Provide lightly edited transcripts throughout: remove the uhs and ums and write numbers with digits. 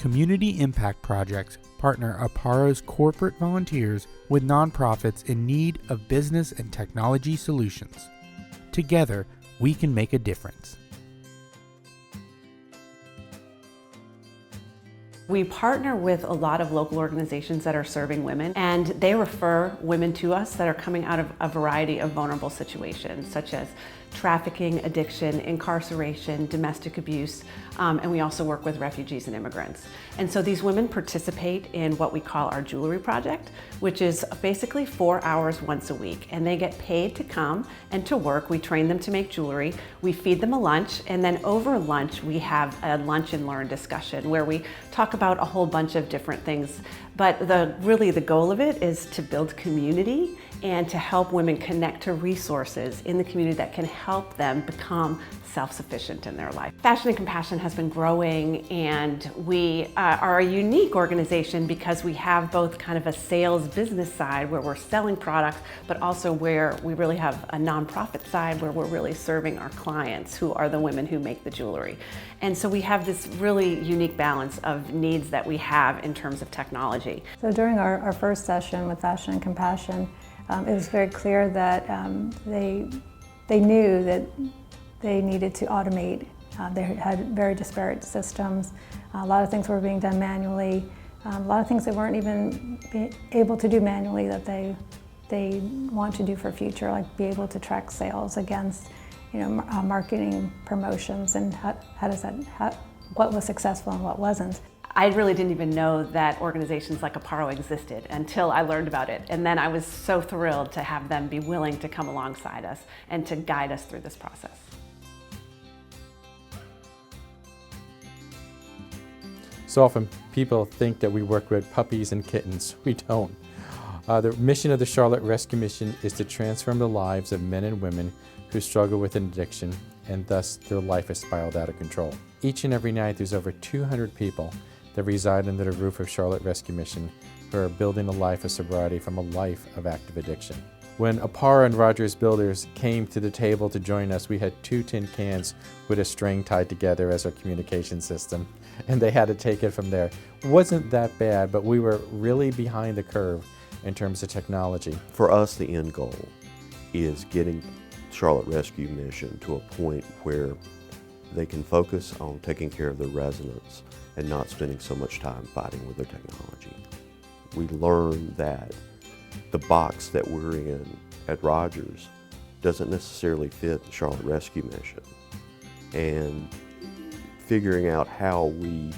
Community impact projects partner Apparo's corporate volunteers with nonprofits in need of business and technology solutions. Together, we can make a difference. We partner with a lot of local organizations that are serving women, and they refer women to us that are coming out of a variety of vulnerable situations, such as trafficking, addiction, incarceration, domestic abuse, and we also work with refugees and immigrants. And so these women participate in what we call our jewelry project, which is basically 4 hours once a week, and they get paid to come and to work. We train them to make jewelry, we feed them a lunch, and then over lunch we have a lunch and learn discussion where we talk about a whole bunch of different things. But really the goal of it is to build community and to help women connect to resources in the community that can help them become self-sufficient in their life. Fashion and Compassion has been growing, and we are a unique organization because we have both kind of a sales business side where we're selling products, but also where we really have a nonprofit side where we're really serving our clients, who are the women who make the jewelry. And so we have this really unique balance of needs that we have in terms of technology. So during our first session with Fashion and Compassion, it was very clear that they knew that they needed to automate. They had very disparate systems. A lot of things were being done manually. A lot of things they weren't even able to do manually that they want to do for future, like be able to track sales against, marketing promotions and what was successful and what wasn't. I really didn't even know that organizations like Apparo existed until I learned about it. And then I was so thrilled to have them be willing to come alongside us and to guide us through this process. So often people think that we work with puppies and kittens. We don't. The mission of the Charlotte Rescue Mission is to transform the lives of men and women who struggle with an addiction, and thus their life is spiraled out of control. Each and every night there's over 200 people that reside under the roof of Charlotte Rescue Mission who are building a life of sobriety from a life of active addiction. When Apparo and Rogers Builders came to the table to join us, we had 2 tin cans with a string tied together as our communication system, and they had to take it from there. It wasn't that bad, but we were really behind the curve in terms of technology. For us, the end goal is getting Charlotte Rescue Mission to a point where they can focus on taking care of their residents and not spending so much time fighting with their technology. We learned that the box that we're in at Rogers doesn't necessarily fit the Charlotte Rescue Mission. And figuring out how we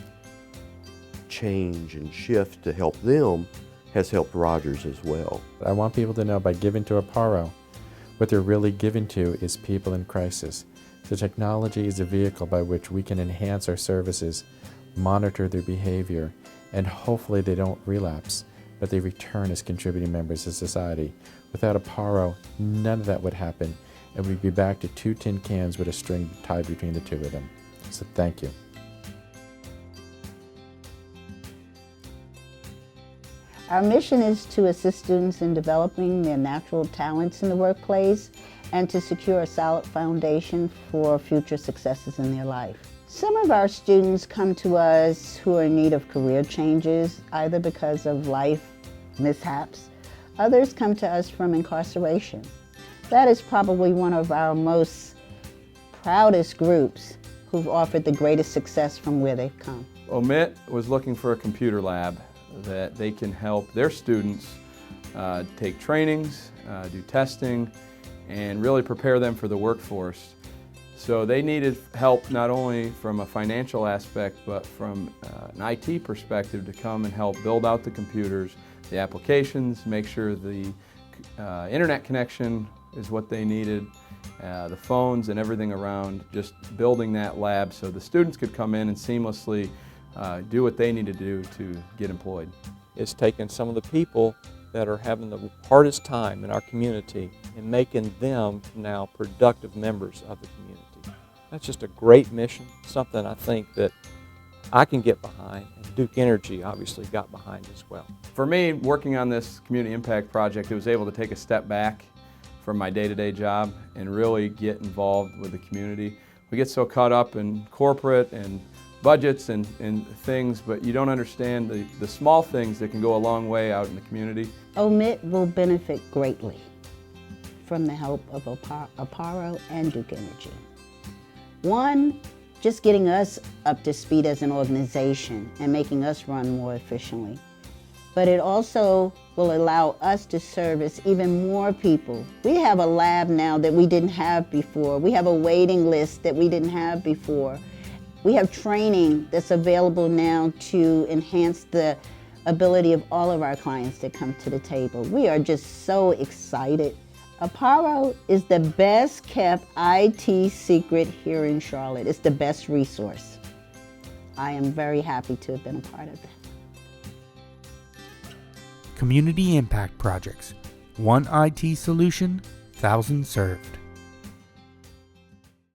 change and shift to help them has helped Rogers as well. I want people to know by giving to Apparo, what they're really giving to is people in crisis. The technology is a vehicle by which we can enhance our services, monitor their behavior, and hopefully they don't relapse, but they return as contributing members of society. Without Apparo, none of that would happen, and we'd be back to 2 tin cans with a string tied between the 2 of them. So thank you. Our mission is to assist students in developing their natural talents in the workplace and to secure a solid foundation for future successes in their life. Some of our students come to us who are in need of career changes, either because of life mishaps. Others come to us from incarceration. That is probably one of our most proudest groups who've offered the greatest success from where they've come. OMIT was looking for a computer lab that they can help their students take trainings, do testing, and really prepare them for the workforce. So they needed help not only from a financial aspect, but from an IT perspective to come and help build out the computers, the applications, make sure the internet connection is what they needed, the phones and everything around, just building that lab so the students could come in and seamlessly do what they need to do to get employed. It's taken some of the people that are having the hardest time in our community and making them now productive members of the community. That's just a great mission, something I think that I can get behind, and Duke Energy obviously got behind as well. For me, working on this community impact project, I was able to take a step back from my day-to-day job and really get involved with the community. We get so caught up in corporate and budgets and things, but you don't understand the small things that can go a long way out in the community. OMIT will benefit greatly from the help of Apparo and Duke Energy. One, just getting us up to speed as an organization and making us run more efficiently. But it also will allow us to service even more people. We have a lab now that we didn't have before. We have a waiting list that we didn't have before. We have training that's available now to enhance the ability of all of our clients that come to the table. We are just so excited. Apparo is the best kept IT secret here in Charlotte. It's the best resource. I am very happy to have been a part of that. Community impact projects. One IT solution, thousands served.